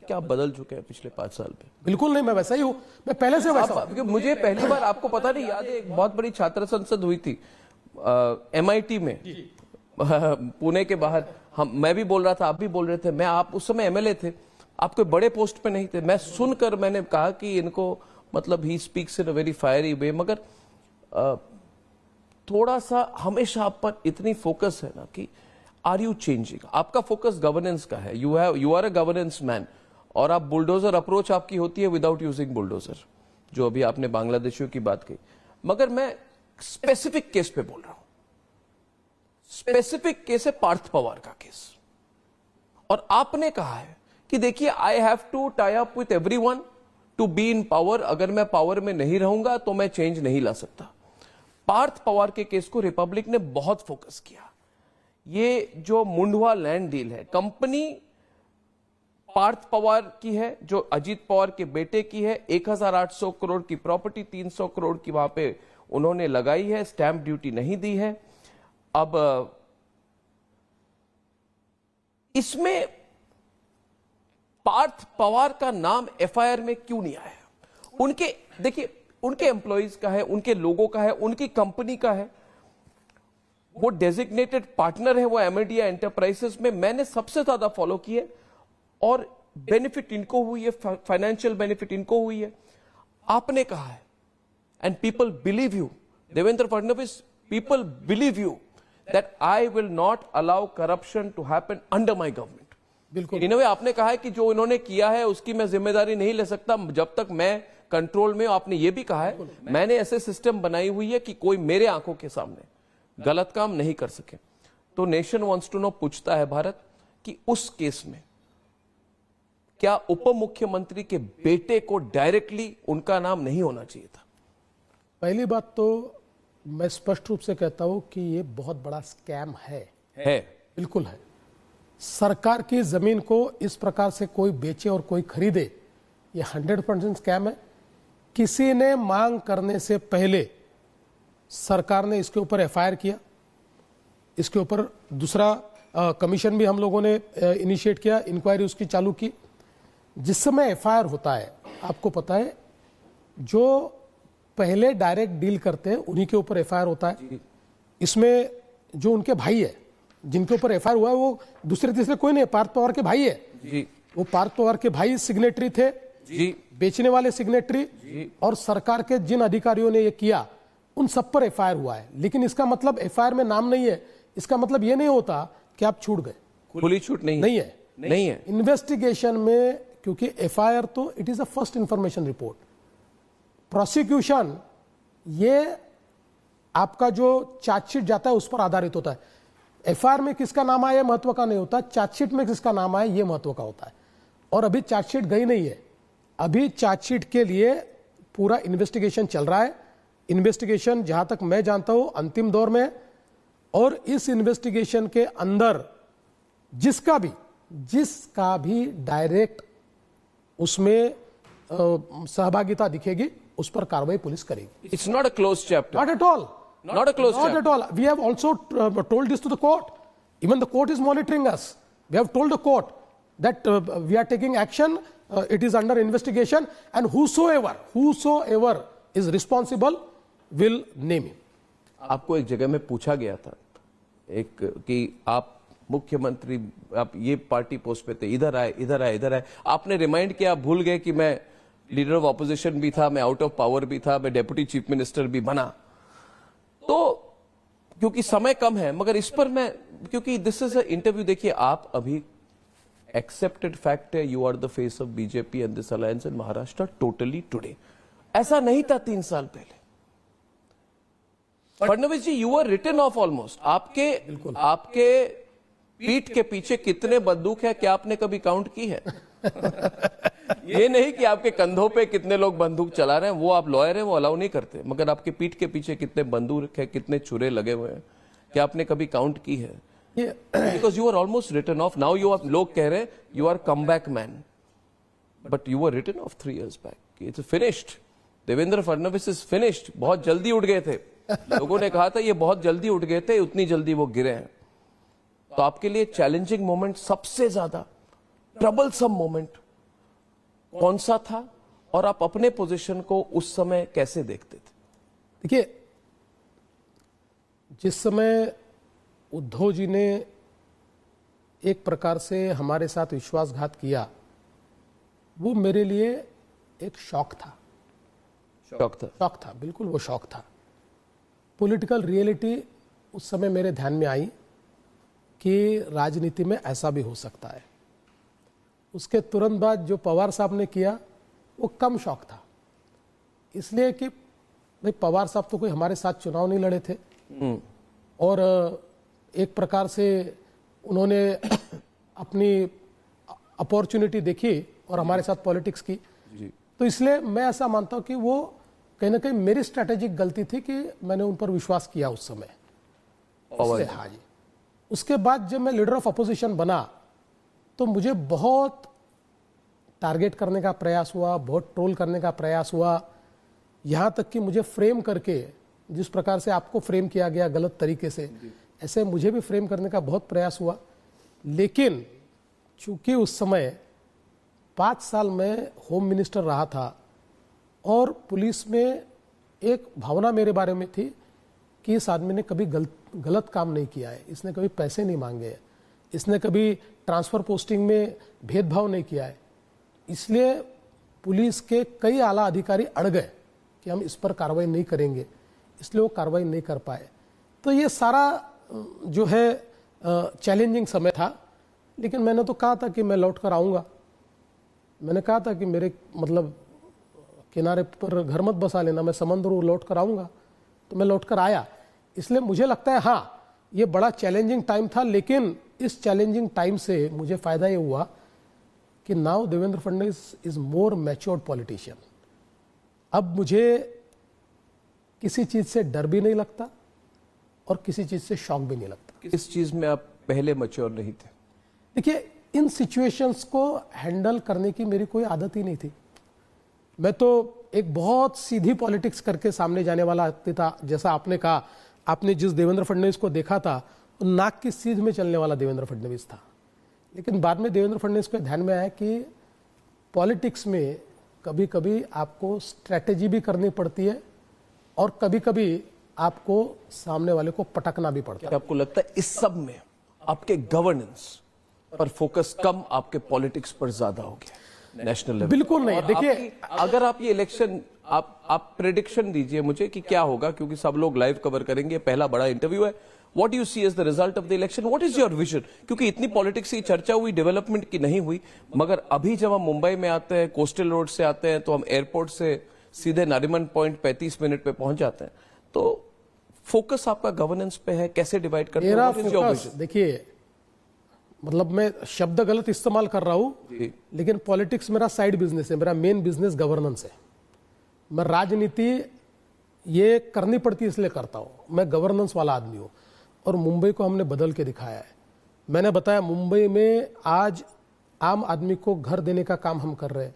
क्या बदल चुके हैं पिछले 5 साल में? बिल्कुल नहीं, मैं वैसा ही हूं, मैं पहले से वैसा हूं। क्योंकि मुझे पहली बार, आपको पता नहीं याद है, एक बहुत बड़ी छात्र संसद हुई थी MIT में, पुणे के बाहर। मैं भी बोल रहा था, आप भी बोल रहे थे, आप उस समय MLA थे, आप कोई बड़े पोस्ट पे नहीं थे। मैं सुनकर मैंने कहा कि इनको मतलब he speaks in a very fiery way, मगर थोड़ा सा हमेशा आप पर इतनी फोकस है ना कि आर यू चेंजिंग? आपका फोकस गवर्नेंस का है, you are a governance man, और आप बुलडोजर अप्रोच आपकी होती है विदाउट यूजिंग बुलडोजर, जो अभी आपने बांग्लादेशियों की बात कही। मगर मैं स्पेसिफिक केस पे बोल रहा हूं। स्पेसिफिक केस है पार्थ पवार का केस, और आपने कहा है कि देखिए I have to tie up with everyone to be in power, अगर मैं पावर में नहीं रहूंगा तो मैं चेंज नहीं ला सकता। पार्थ पवार के केस को रिपब्लिक ने बहुत फोकस किया। ये जो मुंडवा लैंड डील है, कंपनी पार्थ पवार की है, जो अजीत पवार के बेटे की है, 1800 करोड़ की प्रॉपर्टी, 300 करोड़ की वहां पे उन्होंने लगाई है, स्टैंप ड्यूटी नहीं दी है। अब इसमें पार्थ पवार का नाम FIR में क्यों नहीं आया? उनके, देखिए, उनके एम्प्लॉइज का है, उनके लोगों का है, उनकी कंपनी का है, वो डेजिग्नेटेड पार्टनर है वो एमेडिया एंटरप्राइजेस में। मैंने सबसे ज्यादा फॉलो किए, और बेनिफिट इनको हुई है, फाइनेंशियल बेनिफिट इनको हुई है। आपने कहा है, and people believe you, Devendra Fadnavis, people believe you that I will not allow corruption to happen under my government. बिल्कुल। इन वे आपने कहा है कि जो इन्होंने किया है उसकी मैं जिम्मेदारी नहीं ले सकता जब तक मैं कंट्रोल में। आपने ये भी कहा है मैंने ऐसे सिस्टम बनाई हुई है कि कोई मेरे आंखों के सामने गलत काम नहीं कर सके। तो नेशन वांट्स टू नो, पूछता है भारत, कि उस केस में क्या उप मुख्यमंत्री के बेटे को डायरेक्टली उनका नाम नहीं होना चाहिए था? पहली बात तो मैं स्पष्ट रूप से कहता हूं कि ये बहुत बड़ा स्कैम है। बिल्कुल है। सरकार की जमीन को इस प्रकार से कोई बेचे और कोई खरीदे, ये 100% स्कैम है। किसी ने मांग करने से पहले सरकार ने इसके ऊपर FIR किया, इसके ऊपर दूसरा कमीशन भी हम लोगों ने इनिशिएट किया, इंक्वायरी उसकी चालू की। जिस समय FIR होता है, आपको पता है, जो पहले डायरेक्ट डील करते हैं उन्हीं के ऊपर FIR होता है। इसमें जो उनके भाई है, जिनके ऊपर FIR हुआ है, वो दूसरे तीसरे कोई नहीं, पार्थ पवार के भाई है जी। वो पार्थ पवार के भाई सिग्नेटरी थे जी, बेचने वाले सिग्नेटरी, और सरकार के जिन अधिकारियों ने ये किया उन सब पर FIR हुआ है। लेकिन इसका मतलब FIR में नाम नहीं है, इसका मतलब ये नहीं होता कि आप छूट गए। खुली छूट नहीं है। इन्वेस्टिगेशन में, क्योंकि FIR तो it is a first information report, prosecution ये आपका जो चार्जशीट जाता है उस पर आधारित होता है। FIR में किसका नाम आया महत्व का नहीं होता, चार्जशीट में किसका नाम आया ये महत्व का होता है। और अभी चार्जशीट गई नहीं है, अभी चार्जशीट के लिए पूरा इन्वेस्टिगेशन चल रहा है। इन्वेस्टिगेशन जहां तक मैं जानता हूं अंतिम दौर में है, और इस इन्वेस्टिगेशन के अंदर जिसका भी डायरेक्ट उसमें सहभागिता दिखेगी उस पर कार्रवाई पुलिस करेगी। It's not a close chapter, not at all, not a closed chapter. Not at all. We have also told this to the court. Even the court is monitoring us. We have told the court that we are taking action. It is under investigation, and whosoever is responsible will name him. आपको एक जगह में पूछा गया था कि आप मुख्यमंत्री, आप ये पार्टी पोस्ट पे थे, इधर आए। आपने रिमाइंड किया, आप भूल गए कि मैं लीडर ऑफ ऑपोजिशन भी था, मैं आउट ऑफ पावर भी था, मैं डेप्यूटी चीफ मिनिस्टर भी बना। तो क्योंकि समय कम है, मगर इस पर मैं, क्योंकि दिस इज अ इंटरव्यू, देखिए आप अभी एक्सेप्टेड फैक्ट है, you are the face of BJP and this alliance in Maharashtra totally today. ऐसा नहीं था 3 साल पहले। Fadnavis ji, you are written off almost. आपके पीठ के पीछे कितने बंदूक है, क्या आपने कभी काउंट की है? ये नहीं कि आपके कंधों पे कितने लोग बंदूक चला रहे हैं, वो आप लॉयर हैं, वो अलाउ नहीं करते, मगर आपके पीठ के पीछे कितने बंदूक है, कितने छुरे लगे हुए हैं, क्या आपने कभी काउंट की है? Because you are almost written off now. लोग कह रहे हैं you are come back man, but you are written off 3 years back. It's finished. Devendra Fadnavis is finished. बहुत जल्दी उठ गए थे, लोगों ने कहा था ये बहुत जल्दी उठ गए थे, उतनी जल्दी वो गिरे हैं। तो आपके लिए चैलेंजिंग मोमेंट, सबसे ज्यादा ट्रबलसम मोमेंट कौन सा था और आप अपने पोजीशन को उस समय कैसे देखते थे? देखिए, जिस समय उद्धव जी ने एक प्रकार से हमारे साथ विश्वासघात किया, वो मेरे लिए एक शॉक था। शॉक था, बिल्कुल वो शॉक था। पॉलिटिकल रियलिटी उस समय मेरे ध्यान में आई कि राजनीति में ऐसा भी हो सकता है। उसके तुरंत बाद जो पवार साहब ने किया वो कम शॉक था, इसलिए कि भाई पवार साहब तो कोई हमारे साथ चुनाव नहीं लड़े थे और एक प्रकार से उन्होंने अपनी अपॉर्चुनिटी देखी और हमारे साथ पॉलिटिक्स की। तो इसलिए मैं ऐसा मानता हूं कि वो कहीं ना कहीं मेरी स्ट्रैटेजिक गलती थी कि मैंने उन पर विश्वास किया उस समय। हाँ जी। उसके बाद जब मैं लीडर ऑफ अपोजिशन बना तो मुझे बहुत टारगेट करने का प्रयास हुआ, बहुत ट्रोल करने का प्रयास हुआ, यहां तक कि मुझे फ्रेम करके, जिस प्रकार से आपको फ्रेम किया गया गलत तरीके से, ऐसे मुझे भी फ्रेम करने का बहुत प्रयास हुआ। लेकिन चूंकि उस समय 5 साल में होम मिनिस्टर रहा था और पुलिस में एक भावना मेरे बारे में थी कि इस आदमी ने कभी गलत काम नहीं किया है, इसने कभी पैसे नहीं मांगे, इसने कभी ट्रांसफर पोस्टिंग में भेदभाव नहीं किया है। इसलिए पुलिस के कई आला अधिकारी अड़ गए कि हम इस पर कार्रवाई नहीं करेंगे, इसलिए वो कार्रवाई नहीं कर पाए। तो ये सारा जो है चैलेंजिंग समय था। लेकिन मैंने तो कहा था कि मैं लौट कर आऊँगा। मैंने कहा था कि मेरे मतलब किनारे पर घर मत बसा लेना, मैं समंदर लौट कर आऊँगा। तो मैं लौट कर आया। इसलिए मुझे लगता है हाँ, ये बड़ा चैलेंजिंग टाइम था, लेकिन इस चैलेंजिंग टाइम से मुझे फ़ायदा ये हुआ कि now Devendra Fadnavis is more matured politician. अब मुझे किसी चीज़ से डर भी नहीं लगता और किसी चीज़ से शॉक भी नहीं लगता। किस चीज़ में आप पहले मैच्योर नहीं थे? देखिए, इन सिचुएशंस को हैंडल करने की मेरी कोई आदत ही नहीं थी। मैं तो एक बहुत सीधी पॉलिटिक्स करके सामने जाने वाला व्यक्ति था। जैसा आपने कहा, आपने जिस देवेंद्र फडणवीस को देखा था, नाक की सीध में चलने वाला देवेंद्र फडणवीस था। लेकिन बाद में देवेंद्र फडणवीस को ध्यान में आया कि पॉलिटिक्स में कभी कभी आपको स्ट्रैटेजी भी करनी पड़ती है और कभी कभी आपको सामने वाले को पटकना भी पड़ता है। आपको लगता है इस सब में आपके गवर्नेंस पर फोकस कम, आपके पॉलिटिक्स पर ज्यादा हो गया नेशनल लेवल? बिल्कुल नहीं। देखिए, अगर आप ये इलेक्शन, आप प्रेडिक्शन दीजिए मुझे कि क्या होगा, क्योंकि सब लोग लाइव कवर करेंगे, पहला बड़ा इंटरव्यू है। What you see as the result of the election? What is your vision? क्योंकि इतनी पॉलिटिक्स की चर्चा हुई, डेवलपमेंट की नहीं हुई, मगर अभी जब हम मुंबई में आते हैं, कोस्टल रोड से आते हैं, तो हम एयरपोर्ट से सीधे नारिमन पॉइंट 35 मिनट पे पहुंच जाते हैं। तो फोकस आपका गवर्नेंस पे है, कैसे डिवाइड करते हैं? मेरा फोकस, देखिए, मतलब मैं शब्द गलत इस्तेमाल कर रहा हूं, लेकिन पॉलिटिक्स मेरा साइड बिजनेस है, मेरा मेन बिजनेस गवर्नेंस है। मैं राजनीति ये करनी पड़ती है इसलिए करता हूं, मैं गवर्नेंस वाला आदमी हूं। और मुंबई को हमने बदल के दिखाया है। मैंने बताया, मुंबई में आज आम आदमी को घर देने का काम हम कर रहे हैं।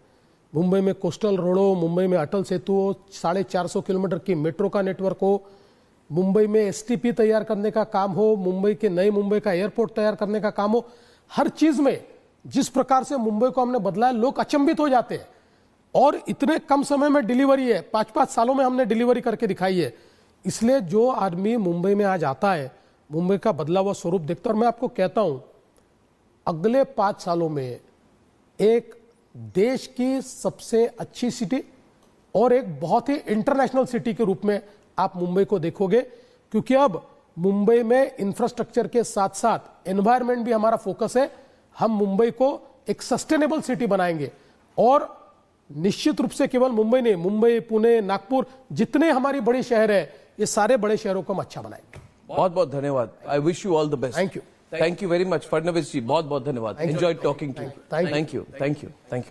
मुंबई में कोस्टल रोडों, मुंबई में अटल सेतु हो, 450 किलोमीटर की मेट्रो का नेटवर्क हो, मुंबई में एसटीपी तैयार करने का काम हो, मुंबई के नए मुंबई का एयरपोर्ट तैयार करने का काम हो, हर चीज में जिस प्रकार से मुंबई को हमने बदला है, लोग अचंभित हो जाते हैं। और इतने कम समय में डिलीवरी है, 5-5 सालों में हमने डिलीवरी करके दिखाई है। इसलिए जो आदमी मुंबई में आज आता है, मुंबई का बदला हुआ स्वरूप देखता है। और मैं आपको कहता हूं, अगले 5 सालों में एक देश की सबसे अच्छी सिटी और एक बहुत ही इंटरनेशनल सिटी के रूप में आप मुंबई को देखोगे। क्योंकि अब मुंबई में इंफ्रास्ट्रक्चर के साथ साथ एनवायरनमेंट भी हमारा फोकस है। हम मुंबई को एक सस्टेनेबल सिटी बनाएंगे और निश्चित रूप से केवल मुंबई नहीं, मुंबई, पुणे, नागपुर, जितने हमारी बड़ी शहर है, ये सारे बड़े शहरों को हम अच्छा बनाएंगे। बहुत बहुत धन्यवाद। I wish you all the best. Thank you. Thank you very much Fadnavis ji, बहुत बहुत धन्यवाद। Enjoy talking to you. Thank you.